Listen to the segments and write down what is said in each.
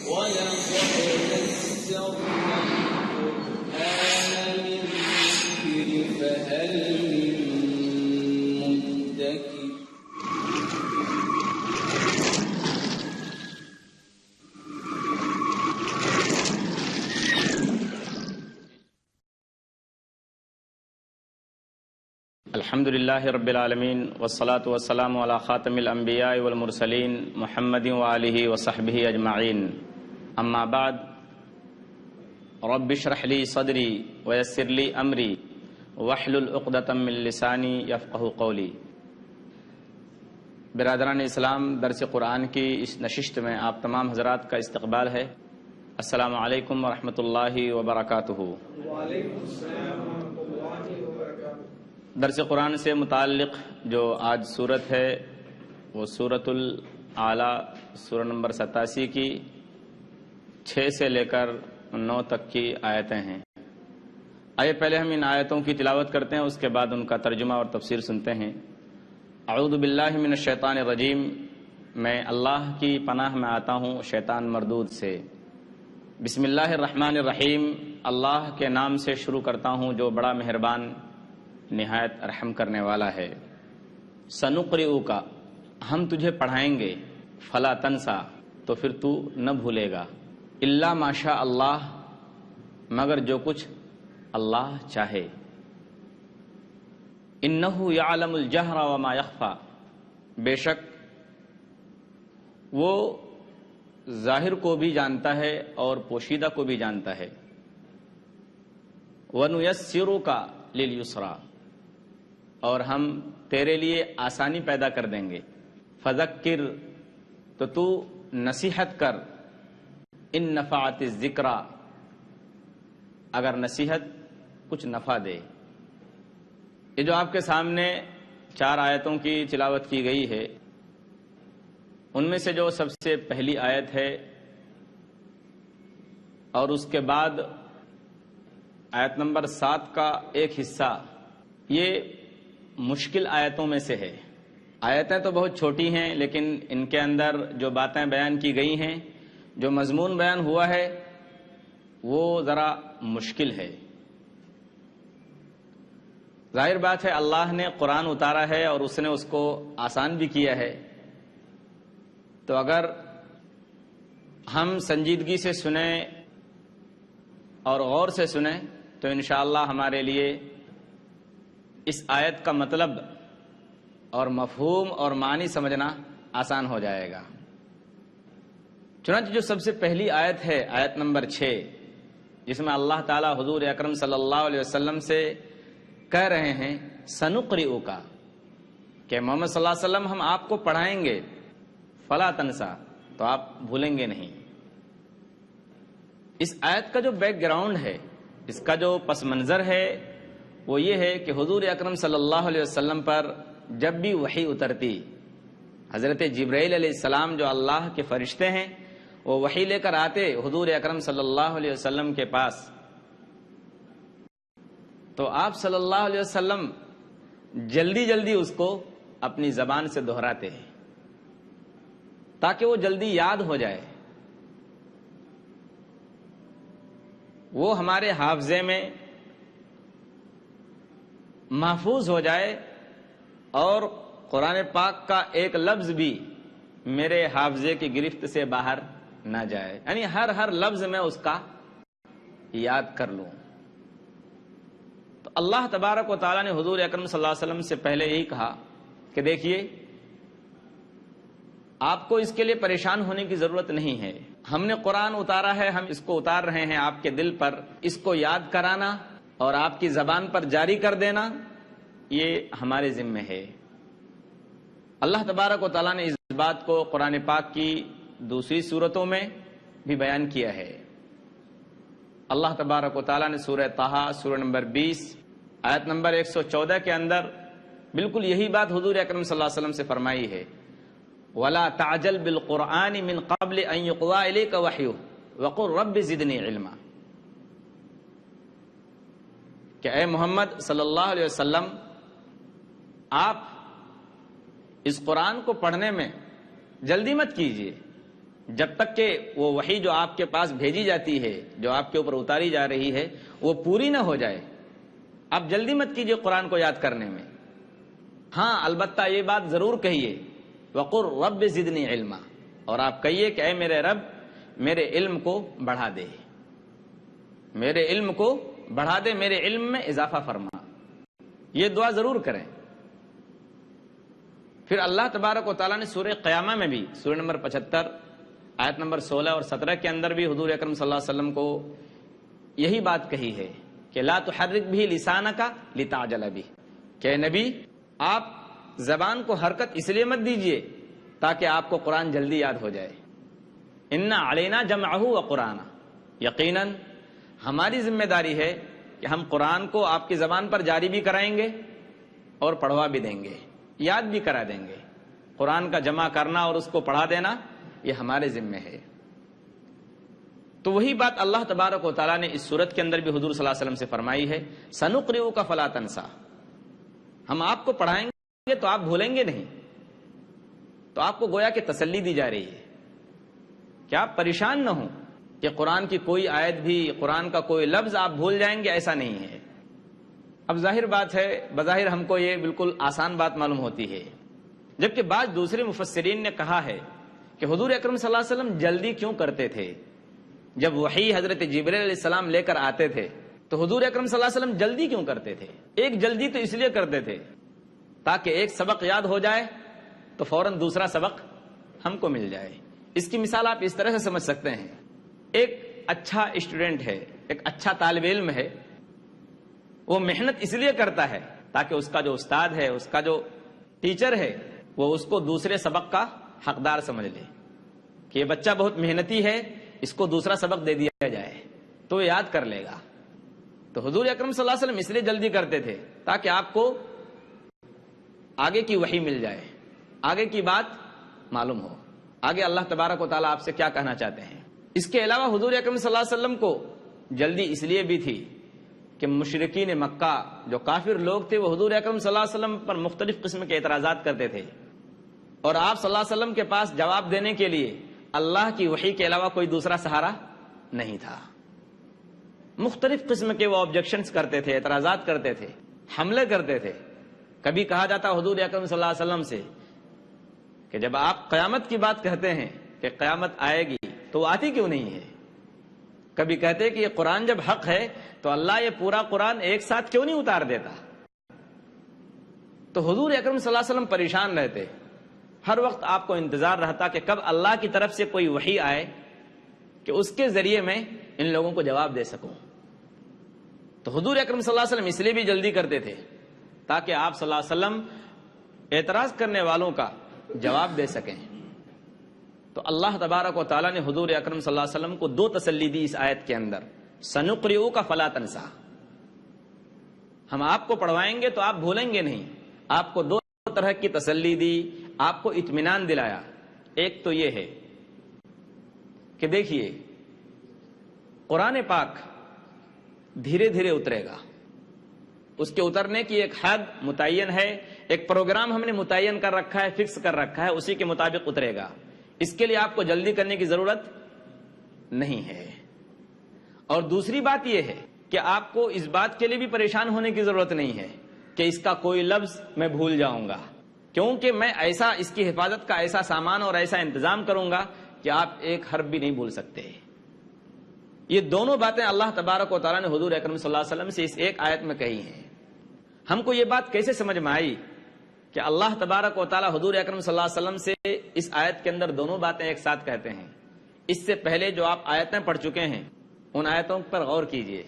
الحمد للہ رب العالمین والصلاة والسلام علی خاتم الانبیاء والمرسلین محمد وآلہ وصحبہ اجمعین اما بعد رب اشرح لی صدری ویسر لی امری واحلل عقدۃ من لسانی یفقہوا قولی۔ برادران اسلام، درس قرآن کی اس نشست میں آپ تمام حضرات کا استقبال ہے۔ السلام علیکم ورحمۃ اللہ وبرکاتہ۔ وعلیکم السلام ورحمۃ اللہ وبرکاتہ۔ درس قرآن سے متعلق جو آج صورت ہے وہ سورۃ الاعلیٰ، سورہ نمبر 87 کی 6 سے لے کر 9 تک کی آیتیں ہیں۔ آئیے پہلے ہم ان آیتوں کی تلاوت کرتے ہیں، اس کے بعد ان کا ترجمہ اور تفسیر سنتے ہیں۔ اعوذ باللہ من الشیطان الرجیم، میں اللہ کی پناہ میں آتا ہوں شیطان مردود سے۔ بسم اللہ الرحمن الرحیم، اللہ کے نام سے شروع کرتا ہوں جو بڑا مہربان نہایت رحم کرنے والا ہے۔ سنقرئک، ہم تجھے پڑھائیں گے، فلا تنسا، تو پھر تو نہ بھولے گا، الا ما شاء اللہ، مگر جو کچھ اللہ چاہے۔ انہ یعلم الجہر وما یخفی، بے شک وہ ظاہر کو بھی جانتا ہے اور پوشیدہ کو بھی جانتا ہے۔ وَنُيَسِّرُكَ لِلْيُسْرَىٰ، اور ہم تیرے لیے آسانی پیدا کر دیں گے۔ فذکر، تو تو نصیحت کر، ان نفعت الذکریٰ، اگر نصیحت کچھ نفع دے۔ یہ جو آپ کے سامنے 4 آیتوں کی تلاوت کی گئی ہے، ان میں سے جو سب سے پہلی آیت ہے اور اس کے بعد آیت نمبر 7 کا ایک حصہ، یہ مشکل آیتوں میں سے ہے۔ آیتیں تو بہت چھوٹی ہیں، لیکن ان کے اندر جو باتیں بیان کی گئی ہیں، جو مضمون بیان ہوا ہے، وہ ذرا مشکل ہے۔ ظاہر بات ہے اللہ نے قرآن اتارا ہے اور اس نے اس کو آسان بھی کیا ہے، تو اگر ہم سنجیدگی سے سنیں اور غور سے سنیں تو انشاءاللہ ہمارے لیے اس آیت کا مطلب اور مفہوم اور معنی سمجھنا آسان ہو جائے گا۔ چنانچہ جو سب سے پہلی آیت ہے، آیت نمبر 6، جس میں اللہ تعالی حضور اکرم صلی اللہ علیہ وسلم سے کہہ رہے ہیں سنقرئک، کہ محمد صلی اللہ علیہ وسلم ہم آپ کو پڑھائیں گے، فلا تنسا، تو آپ بھولیں گے نہیں۔ اس آیت کا جو بیک گراؤنڈ ہے، اس کا جو پس منظر ہے، وہ یہ ہے کہ حضور اکرم صلی اللہ علیہ وسلم پر جب بھی وحی اترتی، حضرت جبرائیل علیہ السلام جو اللہ کے فرشتے ہیں، وہ وحی لے کر آتے حضور اکرم صلی اللہ علیہ وسلم کے پاس، تو آپ صلی اللہ علیہ وسلم جلدی جلدی اس کو اپنی زبان سے دہراتے ہیں تاکہ وہ جلدی یاد ہو جائے، وہ ہمارے حافظے میں محفوظ ہو جائے اور قرآن پاک کا ایک لفظ بھی میرے حافظے کی گرفت سے باہر نہ جائے، یعنی ہر لفظ میں اس کا یاد کر لوں۔ تو اللہ تبارک و تعالیٰ نے حضور اکرم صلی اللہ علیہ وسلم سے پہلے یہی کہا کہ دیکھیے، آپ کو اس کے لیے پریشان ہونے کی ضرورت نہیں ہے، ہم نے قرآن اتارا ہے، ہم اس کو اتار رہے ہیں آپ کے دل پر، اس کو یاد کرانا اور آپ کی زبان پر جاری کر دینا یہ ہمارے ذمہ ہے۔ اللہ تبارک و تعالیٰ نے اس بات کو قرآن پاک کی دوسری صورتوں میں بھی بیان کیا ہے۔ اللہ تبارک و تعالیٰ نے سورہ طٰہٰ، سورہ نمبر 20 آیت نمبر 114 کے اندر بالکل یہی بات حضور اکرم صلی اللہ علیہ وسلم سے فرمائی ہے، وَلَا تَعْجَلْ بِالْقُرْآنِ مِنْ قَبْلِ أَنْ يُقْضَىٰ إِلَيْكَ وَحْيُهُ وَقُلْ رَبِّ زِدْنِي عِلْمًا، کہ اے محمد صلی اللہ علیہ وسلم، آپ اس قرآن کو پڑھنے میں جلدی مت کیجیے، جب تک کہ وہ وحی جو آپ کے پاس بھیجی جاتی ہے، جو آپ کے اوپر اتاری جا رہی ہے، وہ پوری نہ ہو جائے، آپ جلدی مت کیجئے قرآن کو یاد کرنے میں۔ ہاں البتہ یہ بات ضرور کہیے، وَقُلْ رَبِّ زِدْنِي عِلْمًا، اور آپ کہیے کہ اے میرے رب میرے علم کو بڑھا دے، میرے علم کو بڑھا دے، میرے علم میں اضافہ فرما۔ یہ دعا ضرور کریں۔ پھر اللہ تبارک و تعالیٰ نے سورہ قیامہ میں بھی، سورہ نمبر 75 آیت نمبر 16 اور 17 کے اندر بھی حضور اکرم صلی اللہ علیہ وسلم کو یہی بات کہی ہے کہ لا تحرک بھی لسانک لتعجل بھی، کہ نبی آپ زبان کو حرکت اس لیے مت دیجئے تاکہ آپ کو قرآن جلدی یاد ہو جائے۔ ان علینا جمعہ وقرآنہ، یقیناً ہماری ذمہ داری ہے کہ ہم قرآن کو آپ کی زبان پر جاری بھی کرائیں گے اور پڑھوا بھی دیں گے، یاد بھی کرا دیں گے۔ قرآن کا جمع کرنا اور اس کو پڑھا دینا یہ ہمارے ذمہ ہے۔ تو وہی بات اللہ تبارک و تعالیٰ نے اس صورت کے اندر بھی حضور صلی اللہ علیہ وسلم سے فرمائی ہے، سنقرئک فلا تنسیٰ، ہم آپ کو پڑھائیں گے تو آپ بھولیں گے نہیں۔ تو آپ کو گویا کہ تسلی دی جا رہی ہے کہ آپ پریشان نہ ہوں کہ قرآن کی کوئی آیت بھی، قرآن کا کوئی لفظ آپ بھول جائیں گے، ایسا نہیں ہے۔ اب ظاہر بات ہے، بظاہر ہم کو یہ بالکل آسان بات معلوم ہوتی ہے، جبکہ بعض دوسرے مفسرین نے کہا ہے کہ حضور اکرم صلی اللہ علیہ وسلم جلدی کیوں کرتے تھے؟ جب وحی حضرت جبرائیل علیہ السلام لے کر آتے تھے تو حضور اکرم صلی اللہ علیہ وسلم جلدی کیوں کرتے تھے؟ ایک جلدی تو اس لیے کرتے تھے تاکہ ایک سبق یاد ہو جائے تو فوراً دوسرا سبق ہم کو مل جائے۔ اس کی مثال آپ اس طرح سے سمجھ سکتے ہیں، ایک اچھا اسٹوڈنٹ ہے، ایک اچھا طالب علم ہے، وہ محنت اس لیے کرتا ہے تاکہ اس کا جو استاد ہے، اس کا جو ٹیچر ہے، وہ اس کو دوسرے سبق کا حقدار سمجھ لے کہ یہ بچہ بہت محنتی ہے، اس کو دوسرا سبق دے دیا جائے تو وہ یاد کر لے گا۔ تو حضور اکرم صلی اللہ علیہ وسلم اس لیے جلدی کرتے تھے تاکہ آپ کو آگے کی وحی مل جائے، آگے کی بات معلوم ہو، آگے اللہ تبارک و تعالیٰ آپ سے کیا کہنا چاہتے ہیں۔ اس کے علاوہ حضور اکرم صلی اللہ علیہ وسلم کو جلدی اس لیے بھی تھی کہ مشرکین مکہ جو کافر لوگ تھے وہ حضور اکرم صلی اللہ علیہ وسلم پر مختلف قسم کے اعتراضات کرتے تھے، اور آپ صلی اللہ علیہ وسلم کے پاس جواب دینے کے لیے اللہ کی وحی کے علاوہ کوئی دوسرا سہارا نہیں تھا۔ مختلف قسم کے وہ آبجیکشنز کرتے تھے، اعتراضات کرتے تھے، حملے کرتے تھے۔ کبھی کہا جاتا حضور اکرم صلی اللہ علیہ وسلم سے کہ جب آپ قیامت کی بات کہتے ہیں کہ قیامت آئے گی تو وہ آتی کیوں نہیں ہے؟ کبھی کہتے کہ یہ قرآن جب حق ہے تو اللہ یہ پورا قرآن ایک ساتھ کیوں نہیں اتار دیتا؟ تو حضور اکرم صلی اللہ علیہ وسلم پریشان رہتے، ہر وقت آپ کو انتظار رہتا کہ کب اللہ کی طرف سے کوئی وحی آئے کہ اس کے ذریعے میں ان لوگوں کو جواب دے سکوں۔ تو حضور اکرم صلی اللہ علیہ وسلم اس لیے بھی جلدی کرتے تھے تاکہ آپ صلی اللہ علیہ وسلم اعتراض کرنے والوں کا جواب دے سکیں۔ تو اللہ تبارک و تعالیٰ نے حضور اکرم صلی اللہ علیہ وسلم کو دو تسلی دی اس آیت کے اندر، سنقرئک فلا تنسیٰ، ہم آپ کو پڑھوائیں گے تو آپ بھولیں گے نہیں۔ آپ کو دو طرح کی تسلی دی، آپ کو اطمینان دلایا۔ ایک تو یہ ہے کہ دیکھیے قرآن پاک دھیرے دھیرے اترے گا، اس کے اترنے کی ایک حد متعین ہے، ایک پروگرام ہم نے متعین کر رکھا ہے، فکس کر رکھا ہے، اسی کے مطابق اترے گا۔ اس کے لیے آپ کو جلدی کرنے کی ضرورت نہیں ہے۔ اور دوسری بات یہ ہے کہ آپ کو اس بات کے لیے بھی پریشان ہونے کی ضرورت نہیں ہے کہ اس کا کوئی لفظ میں بھول جاؤں گا، کیونکہ میں ایسا اس کی حفاظت کا ایسا سامان اور ایسا انتظام کروں گا کہ آپ ایک حرف بھی نہیں بھول سکتے۔ یہ دونوں باتیں اللہ تبارک و تعالیٰ نے حضور اکرم صلی اللہ علیہ وسلم سے اس ایک آیت میں کہی ہیں۔ ہم کو یہ بات کیسے سمجھ میں آئی کہ اللہ تبارک و تعالیٰ حضور اکرم صلی اللہ علیہ وسلم سے اس آیت کے اندر دونوں باتیں ایک ساتھ کہتے ہیں؟ اس سے پہلے جو آپ آیتیں پڑھ چکے ہیں ان آیتوں پر غور کیجئے۔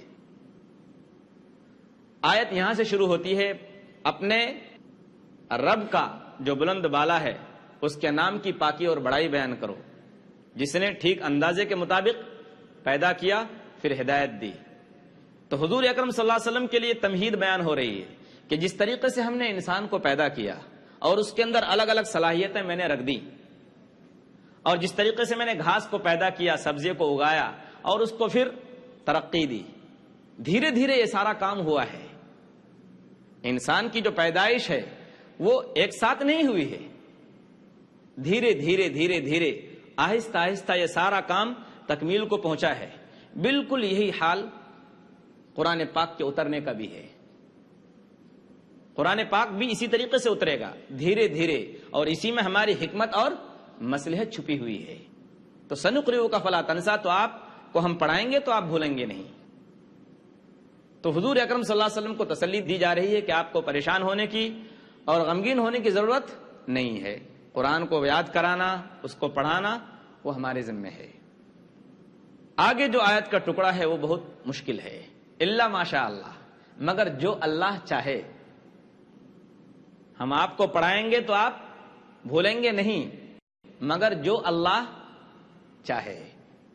آیت یہاں سے شروع ہوتی ہے، اپنے رب کا جو بلند بالا ہے اس کے نام کی پاکی اور بڑائی بیان کرو، جس نے ٹھیک اندازے کے مطابق پیدا کیا پھر ہدایت دی۔ تو حضور اکرم صلی اللہ علیہ وسلم کے لیے تمہید بیان ہو رہی ہے کہ جس طریقے سے ہم نے انسان کو پیدا کیا اور اس کے اندر الگ الگ صلاحیتیں میں نے رکھ دی، اور جس طریقے سے میں نے گھاس کو پیدا کیا، سبزی کو اگایا اور اس کو پھر ترقی دی، دھیرے دھیرے یہ سارا کام ہوا ہے۔ انسان کی جو پیدائش ہے وہ ایک ساتھ نہیں ہوئی ہے، دھیرے دھیرے دھیرے دھیرے آہستہ آہستہ یہ سارا کام تکمیل کو پہنچا ہے۔ بالکل یہی حال قرآن پاک کے اترنے کا بھی ہے۔ قرآن پاک بھی اسی طریقے سے اترے گا، دھیرے دھیرے، اور اسی میں ہماری حکمت اور مصلحت چھپی ہوئی ہے۔ تو سنقرئک فلا تنسیٰ، تو آپ کو ہم پڑھائیں گے تو آپ بھولیں گے نہیں۔ تو حضور اکرم صلی اللہ علیہ وسلم کو تسلی دی جا رہی ہے کہ آپ کو پریشان ہونے کی اور غمگین ہونے کی ضرورت نہیں ہے۔ قرآن کو یاد کرانا، اس کو پڑھانا، وہ ہمارے ذمہ ہے۔ آگے جو آیت کا ٹکڑا ہے وہ بہت مشکل ہے۔ الا ماشاء اللہ، مگر جو اللہ چاہے۔ ہم آپ کو پڑھائیں گے تو آپ بھولیں گے نہیں، مگر جو اللہ چاہے۔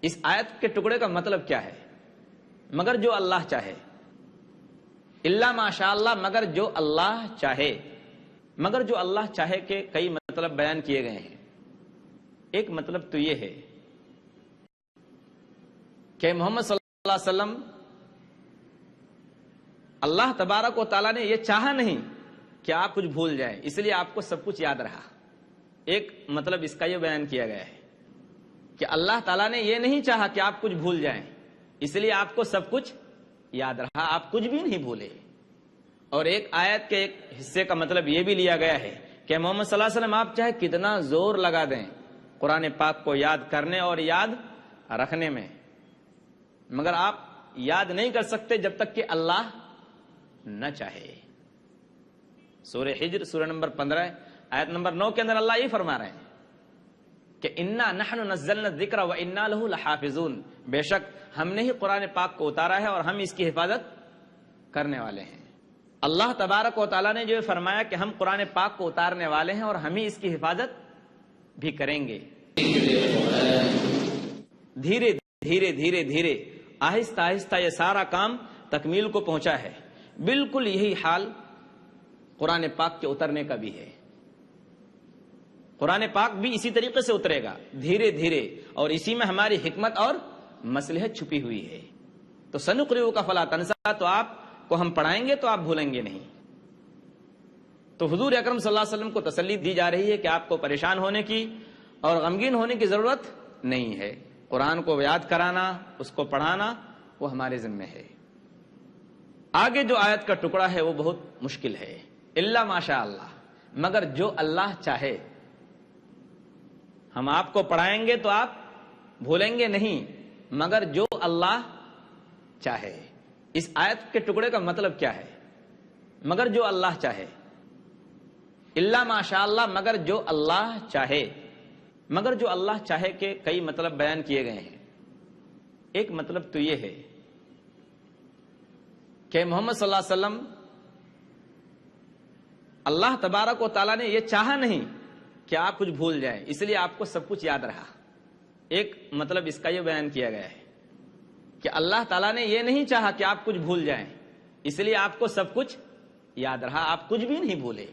اس آیت کے ٹکڑے کا مطلب کیا ہے؟ مگر جو اللہ چاہے۔ الا ماشاء اللہ، مگر جو اللہ چاہے۔ مگر جو اللہ چاہے کے کئی مطلب بیان کیے گئے ہیں۔ ایک مطلب تو یہ ہے کہ محمد صلی اللہ علیہ وسلم، اللہ تبارک و تعالیٰ نے یہ چاہا نہیں کہ آپ کچھ بھول جائیں، اس لیے آپ کو سب کچھ یاد رہا۔ ایک مطلب اس کا یہ بیان کیا گیا ہے کہ اللہ تعالیٰ نے یہ نہیں چاہا کہ آپ کچھ بھول جائیں، اس لیے آپ کو سب کچھ یاد رہا، آپ کچھ بھی نہیں بھولے۔ اور ایک آیت کے ایک حصے کا مطلب یہ بھی لیا گیا ہے کہ محمد صلی اللہ علیہ وسلم آپ چاہے کتنا زور لگا دیں قرآن پاک کو یاد کرنے اور یاد رکھنے میں، مگر آپ یاد نہیں کر سکتے جب تک کہ اللہ نہ چاہے۔ سورہ حجر سورہ نمبر 15 آیت نمبر 9 کے اندر اللہ یہ فرما رہے ہیں کہ انا نحن نزلنا الذکر وانا لہ لحافظون، بے شک ہم نے ہی قرآن پاک کو اتارا ہے اور ہم اس کی حفاظت کرنے والے ہیں۔ اللہ تبارک و تعالیٰ نے جو فرمایا کہ ہم قرآن پاک کو اتارنے والے ہیں اور ہم ہی اس کی حفاظت بھی کریں گے۔ دھیرے دھیرے دھیرے دھیرے، آہستہ آہستہ یہ سارا کام تکمیل کو پہنچا ہے۔ بالکل یہی حال قرآن پاک کے اترنے کا بھی ہے۔ قرآن پاک بھی اسی طریقے سے اترے گا، دھیرے دھیرے، اور اسی میں ہماری حکمت اور مصلحت چھپی ہوئی ہے۔ تو سنقرئک فلا تنسیٰ، تو آپ کو ہم پڑھائیں گے تو آپ بھولیں گے نہیں۔ تو حضور اکرم صلی اللہ علیہ وسلم کو تسلی دی جا رہی ہے کہ آپ کو پریشان ہونے کی اور غمگین ہونے کی ضرورت نہیں ہے۔ قرآن کو یاد کرانا، اس کو پڑھانا، وہ ہمارے ذمہ ہے۔ آگے جو آیت کا ٹکڑا ہے وہ بہت مشکل ہے۔ الا ماشاء اللہ، مگر جو اللہ چاہے۔ ہم آپ کو پڑھائیں گے تو آپ بھولیں گے نہیں، مگر جو اللہ چاہے۔ اس آیت کے ٹکڑے کا مطلب کیا ہے؟ مگر جو اللہ چاہے۔ الا ماشاء اللہ، مگر جو اللہ چاہے۔ مگر جو اللہ چاہے کے کئی مطلب بیان کیے گئے ہیں۔ ایک مطلب تو یہ ہے کہ محمد صلی اللہ علیہ وسلم، اللہ تبارک و تعالیٰ نے یہ چاہا نہیں کہ آپ کچھ بھول جائیں، اس لیے آپ کو سب کچھ یاد رہا۔ ایک مطلب اس کا یہ بیان کیا گیا ہے کہ اللہ تعالیٰ نے یہ نہیں چاہا کہ آپ کچھ بھول جائیں، اس لیے آپ کو سب کچھ یاد رہا، آپ کچھ بھی نہیں بھولے۔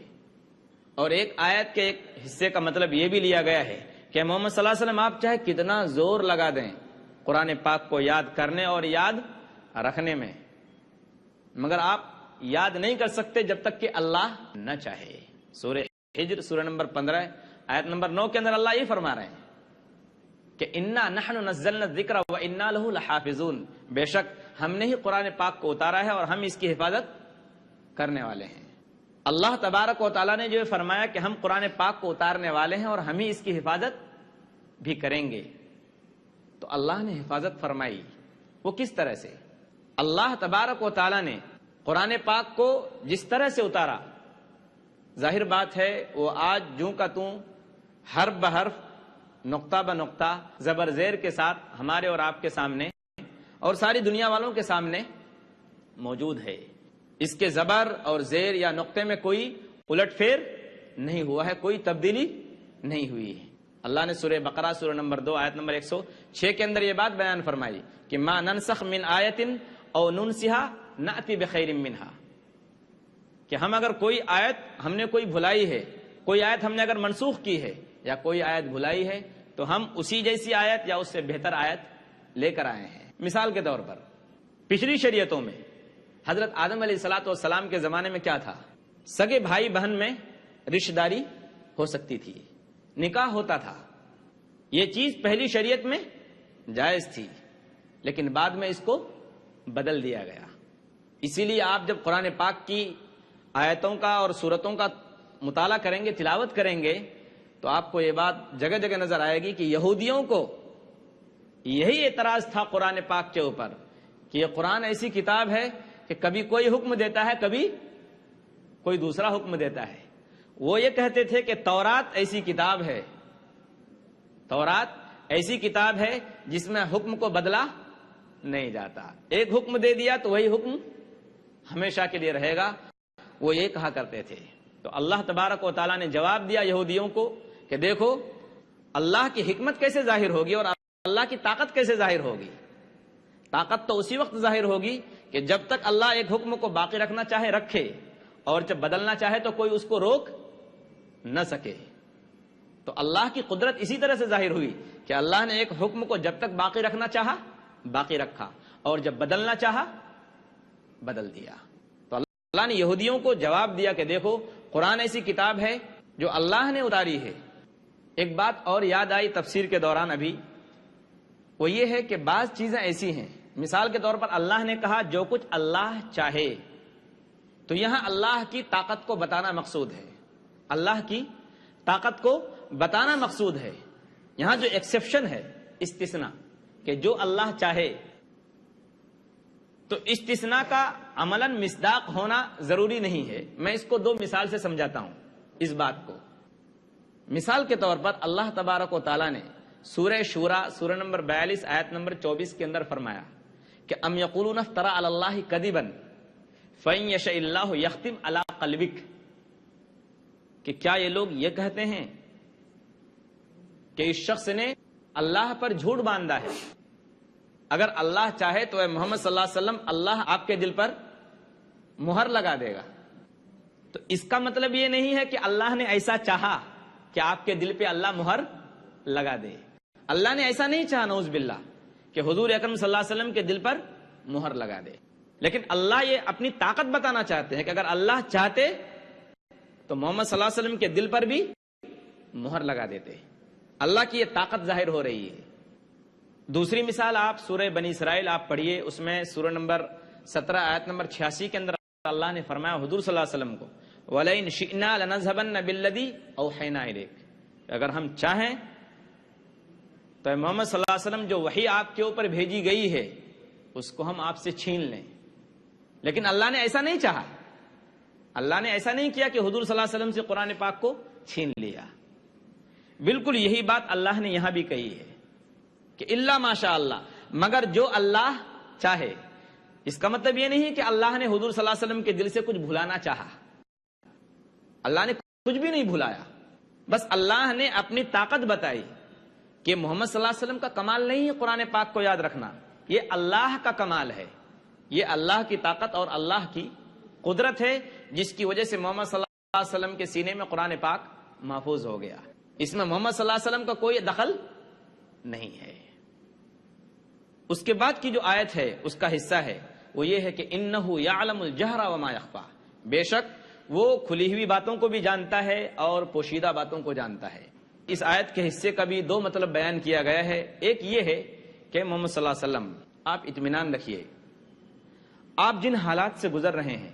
اور ایک آیت کے ایک حصے کا مطلب یہ بھی لیا گیا ہے کہ محمد صلی اللہ علیہ وسلم آپ چاہے کتنا زور لگا دیں قرآن پاک کو یاد کرنے اور یاد رکھنے میں، مگر آپ یاد نہیں کر سکتے جب تک کہ اللہ نہ چاہے۔ سورہ حجر سورہ نمبر 15 آیت نمبر 9 کے اندر اللہ یہ فرما رہے ہیں کہ انا نحن نزلنا الذکر وانا لہ لحافظون، بے شک ہم نے ہی قرآن پاک کو اتارا ہے اور ہم اس کی حفاظت کرنے والے ہیں۔ اللہ تبارک و تعالیٰ نے جو فرمایا کہ ہم قرآن پاک کو اتارنے والے ہیں اور ہم ہی اس کی حفاظت بھی کریں گے، تو اللہ نے حفاظت فرمائی، وہ کس طرح سے؟ اللہ تبارک و تعالیٰ نے قرآن پاک کو جس طرح سے اتارا، ظاہر بات ہے وہ آج جوں کا توں، حرف بحرف، نقطہ بہ نقطہ، زبر زیر کے ساتھ ہمارے اور آپ کے سامنے اور ساری دنیا والوں کے سامنے موجود ہے۔ اس کے زبر اور زیر یا نقطے میں کوئی الٹ پھیر نہیں ہوا ہے، کوئی تبدیلی نہیں ہوئی ہے۔ اللہ نے سورہ بقرہ سورہ نمبر 2 آیت نمبر 106 کے اندر یہ بات بیان فرمائی کہ ما ننسخ من آیت او ننسها نأتی بخیر منہا، کہ ہم اگر کوئی آیت ہم نے کوئی بھلائی ہے، کوئی آیت ہم نے اگر منسوخ کی ہے یا کوئی آیت بھلائی ہے تو ہم اسی جیسی آیت یا اس سے بہتر آیت لے کر آئے ہیں۔ مثال کے طور پر پچھلی شریعتوں میں حضرت آدم علیہ الصلوۃ والسلام کے زمانے میں کیا تھا؟ سگے بھائی بہن میں رشتہ داری ہو سکتی تھی، نکاح ہوتا تھا، یہ چیز پہلی شریعت میں جائز تھی، لیکن بعد میں اس کو بدل دیا گیا۔ اسی لیے آپ جب قرآن پاک کی آیتوں کا اور سورتوں کا مطالعہ کریں گے، تلاوت کریں گے، تو آپ کو یہ بات جگہ جگہ نظر آئے گی کہ یہودیوں کو یہی اعتراض تھا قرآن پاک کے اوپر کہ یہ قرآن ایسی کتاب ہے کہ کبھی کوئی حکم دیتا ہے، کبھی کوئی دوسرا حکم دیتا ہے۔ وہ یہ کہتے تھے کہ تورات ایسی کتاب ہے، تورات ایسی کتاب ہے جس میں حکم کو بدلا نہیں جاتا، ایک حکم دے دیا تو وہی حکم ہمیشہ کے لیے رہے گا، وہ یہ کہا کرتے تھے۔ تو اللہ تبارک و تعالیٰ نے جواب دیا یہودیوں کو کہ دیکھو اللہ کی حکمت کیسے ظاہر ہوگی اور اللہ کی طاقت کیسے ظاہر ہوگی۔ طاقت تو اسی وقت ظاہر ہوگی کہ جب تک اللہ ایک حکم کو باقی رکھنا چاہے رکھے، اور جب بدلنا چاہے تو کوئی اس کو روک نہ سکے۔ تو اللہ کی قدرت اسی طرح سے ظاہر ہوئی کہ اللہ نے ایک حکم کو جب تک باقی رکھنا چاہا باقی رکھا، اور جب بدلنا چاہا بدل دیا۔ تو اللہ نے یہودیوں کو جواب دیا کہ دیکھو قرآن ایسی کتاب ہے جو اللہ نے اتاری ہے۔ ایک بات اور یاد آئی تفسیر کے دوران ابھی، وہ یہ ہے کہ بعض چیزیں ایسی ہیں، مثال کے طور پر اللہ نے کہا جو کچھ اللہ چاہے، تو یہاں اللہ کی طاقت کو بتانا مقصود ہے، اللہ کی طاقت کو بتانا مقصود ہے۔ یہاں جو ایکسیپشن ہے، استثناء، کہ جو اللہ چاہے، تو استثناء کا عملاً مصداق ہونا ضروری نہیں ہے۔ میں اس کو دو مثال سے سمجھاتا ہوں اس بات کو۔ مثال کے طور پر اللہ تبارک و تعالیٰ نے سورہ شورا سورہ نمبر 42 آیت نمبر 24 کے اندر فرمایا کہ ام یقولون افترى علی اللہ کذبا فإن یشاء اللہ یختم علی قلبک، کہ کیا یہ لوگ یہ کہتے ہیں کہ اس شخص نے اللہ پر جھوٹ باندھا ہے، اگر اللہ چاہے تو اے محمد صلی اللہ علیہ وسلم اللہ آپ کے دل پر مہر لگا دے گا۔ تو اس کا مطلب یہ نہیں ہے کہ اللہ نے ایسا چاہا کہ آپ کے دل پہ اللہ مہر لگا دے۔ اللہ نے ایسا نہیں چاہا نعوذ باللہ کہ حضور اکرم صلی اللہ علیہ وسلم کے دل پر مہر لگا دے، لیکن اللہ یہ اپنی طاقت بتانا چاہتے ہیں کہ اگر اللہ چاہتے تو محمد صلی اللہ علیہ وسلم کے دل پر بھی مہر لگا دیتے۔ اللہ کی یہ طاقت ظاہر ہو رہی ہے۔ دوسری مثال آپ سورہ بنی اسرائیل آپ پڑھیے، اس میں سورہ نمبر 17 آیت نمبر 86 کے اندر اللہ نے فرمایا حضور صلی اللہ علیہ وسلم کو وَلَئِنْ شِئْنَا لَنَذْهَبَنَّ بِالَّذِي أَوْحَيْنَا إِلَيْكَ، اگر ہم چاہیں تو اے محمد صلی اللہ علیہ وسلم جو وحی آپ کے اوپر بھیجی گئی ہے اس کو ہم آپ سے چھین لیں، لیکن اللہ نے ایسا نہیں چاہا، اللہ نے ایسا نہیں کیا کہ حضور صلی اللہ علیہ وسلم سے قرآن پاک کو چھین لیا۔ بالکل یہی بات اللہ نے یہاں بھی کہی ہے کہ الا ماشاء اللہ، مگر جو اللہ چاہے۔ اس کا مطلب یہ نہیں کہ اللہ نے حضور صلی اللہ علیہ وسلم کے دل سے کچھ بھلانا چاہا، اللہ نے کچھ بھی نہیں بھلایا، بس اللہ نے اپنی طاقت بتائی کہ محمد صلی اللہ علیہ وسلم کا کمال نہیں ہے قرآن پاک کو یاد رکھنا، یہ اللہ کا کمال ہے، یہ اللہ کی طاقت اور اللہ کی قدرت ہے جس کی وجہ سے محمد صلی اللہ علیہ وسلم کے سینے میں قرآن پاک محفوظ ہو گیا۔ اس میں محمد صلی اللہ علیہ وسلم کا کوئی دخل نہیں ہے۔ اس کے بعد کی جو آیت ہے اس کا حصہ ہے وہ یہ ہے کہ انہ یعلم الجہر وما یخفی، بے شک وہ کھلی ہوئی باتوں کو بھی جانتا ہے اور پوشیدہ باتوں کو جانتا ہے۔ اس آیت کے حصے کا بھی دو مطلب بیان کیا گیا ہے۔ ایک یہ ہے کہ محمد صلی اللہ علیہ وسلم آپ اطمینان رکھیے، آپ جن حالات سے گزر رہے ہیں،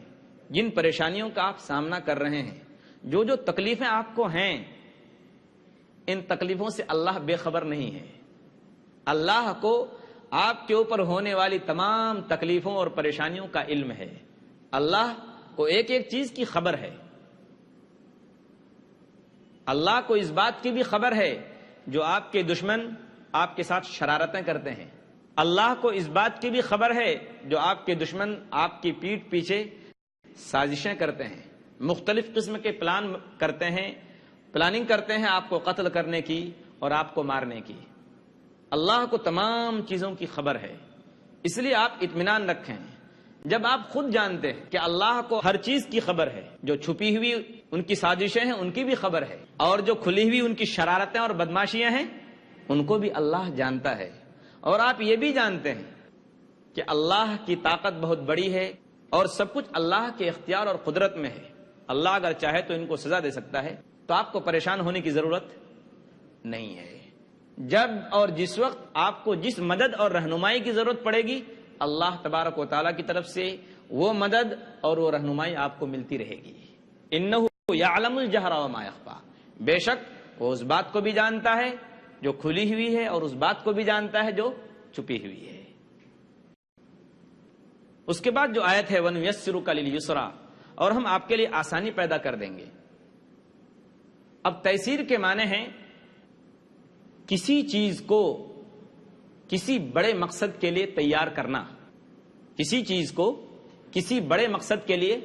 جن پریشانیوں کا آپ سامنا کر رہے ہیں، جو جو تکلیفیں آپ کو ہیں، ان تکلیفوں سے اللہ بے خبر نہیں ہے۔ اللہ کو آپ کے اوپر ہونے والی تمام تکلیفوں اور پریشانیوں کا علم ہے، اللہ کو ایک ایک چیز کی خبر ہے۔ اللہ کو اس بات کی بھی خبر ہے جو آپ کے دشمن آپ کے ساتھ شرارتیں کرتے ہیں، اللہ کو اس بات کی بھی خبر ہے جو آپ کے دشمن آپ کی پیٹھ پیچھے سازشیں کرتے ہیں، مختلف قسم کے پلان کرتے ہیں، پلاننگ کرتے ہیں آپ کو قتل کرنے کی اور آپ کو مارنے کی۔ اللہ کو تمام چیزوں کی خبر ہے، اس لیے آپ اطمینان رکھیں۔ جب آپ خود جانتے ہیں کہ اللہ کو ہر چیز کی خبر ہے، جو چھپی ہوئی ان کی سازشیں ہیں ان کی بھی خبر ہے، اور جو کھلی ہوئی ان کی شرارتیں اور بدماشیاں ہیں ان کو بھی اللہ جانتا ہے، اور آپ یہ بھی جانتے ہیں کہ اللہ کی طاقت بہت بڑی ہے اور سب کچھ اللہ کے اختیار اور قدرت میں ہے، اللہ اگر چاہے تو ان کو سزا دے سکتا ہے، تو آپ کو پریشان ہونے کی ضرورت نہیں ہے۔ جب اور جس وقت آپ کو جس مدد اور رہنمائی کی ضرورت پڑے گی، اللہ تبارک و تعالیٰ کی طرف سے وہ مدد اور وہ رہنمائی آپ کو ملتی رہے گی۔ انہ یعلم الجہر وما یخفی، بے شک وہ اس بات کو بھی جانتا ہے جو کھلی ہوئی ہے اور اس بات کو بھی جانتا ہے جو چھپی ہوئی ہے۔ اس کے بعد جو آیت ہے وَنُيَسِّرُكَ لِلْيُسْرَىٰ، اور ہم آپ کے لیے آسانی پیدا کر دیں گے۔ اب تیسیر کے معنی ہیں کسی چیز کو کسی بڑے مقصد کے لیے تیار کرنا، کسی چیز کو کسی بڑے مقصد کے لیے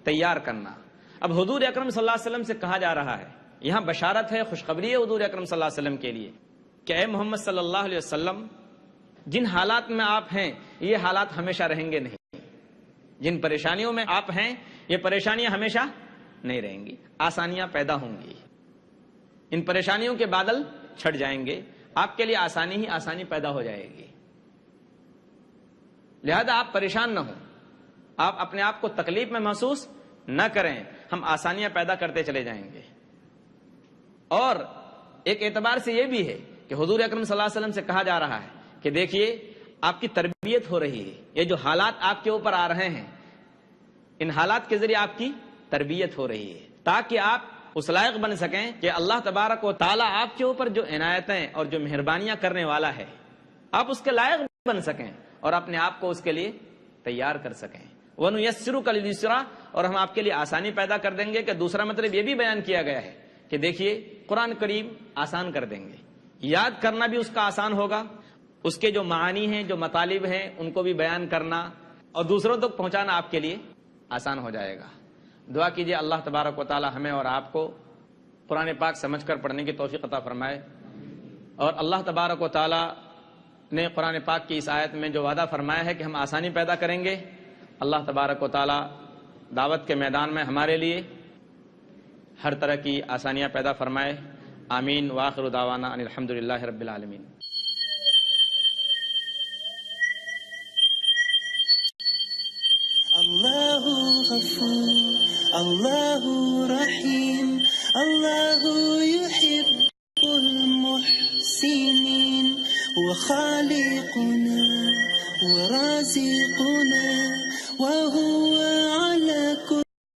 تیار کرنا۔ اب حضور اکرم صلی اللہ علیہ وسلم سے کہا جا رہا ہے، یہاں بشارت ہے، خوشخبری ہے حضور اکرم صلی اللہ علیہ وسلم کے لیے کہ اے محمد صلی اللہ علیہ وسلم، جن حالات میں آپ ہیں یہ حالات ہمیشہ رہیں گے نہیں، جن پریشانیوں میں آپ ہیں یہ پریشانیاں ہمیشہ نہیں رہیں گی، آسانیاں پیدا ہوں گی، ان پریشانیوں کے بادل چھٹ جائیں گے، آپ کے لیے آسانی ہی آسانی پیدا ہو جائے گی۔ لہذا آپ پریشان نہ ہوں، آپ اپنے آپ کو تکلیف میں محسوس نہ کریں، ہم آسانیاں پیدا کرتے چلے جائیں گے۔ اور ایک اعتبار سے یہ بھی ہے کہ حضور اکرم صلی اللہ علیہ وسلم سے کہا جا رہا ہے کہ دیکھیے آپ کی تربیت ہو رہی ہے، یہ جو حالات آپ کے اوپر آ رہے ہیں ان حالات کے ذریعے آپ کی تربیت ہو رہی ہے، تاکہ آپ اس لائق بن سکیں کہ اللہ تبارک و تعالیٰ آپ کے اوپر جو عنایتیں اور جو مہربانیاں کرنے والا ہے آپ اس کے لائق بن سکیں اور اپنے آپ کو اس کے لیے تیار کر سکیں۔ وَنُيَسِّرُكَ لِلْيُسْرَىٰ، اور ہم آپ کے لیے آسانی پیدا کر دیں گے، کہ دوسرا مطلب یہ بھی بیان کیا گیا ہے کہ دیکھیے قرآن کریم آسان کر دیں گے، یاد کرنا بھی اس کا آسان ہوگا، اس کے جو معانی ہیں جو مطالب ہیں ان کو بھی بیان کرنا اور دوسروں تک پہنچانا آپ کے لیے آسان ہو جائے گا۔ دعا کیجیے اللہ تبارک و تعالی ہمیں اور آپ کو قرآن پاک سمجھ کر پڑھنے کی توفیق عطا فرمائے، اور اللہ تبارک و تعالی نے قرآن پاک کی اس آیت میں جو وعدہ فرمایا ہے کہ ہم آسانی پیدا کریں گے، اللہ تبارک و تعالی دعوت کے میدان میں ہمارے لیے ہر طرح کی آسانیاں پیدا فرمائے۔ آمین۔ وآخر دعوانا ان الحمدللہ رب العالمین۔ اللہ غفور، اللہ رحیم، اللہ يحب المحسنین، وخالقنا ورازقنا وهو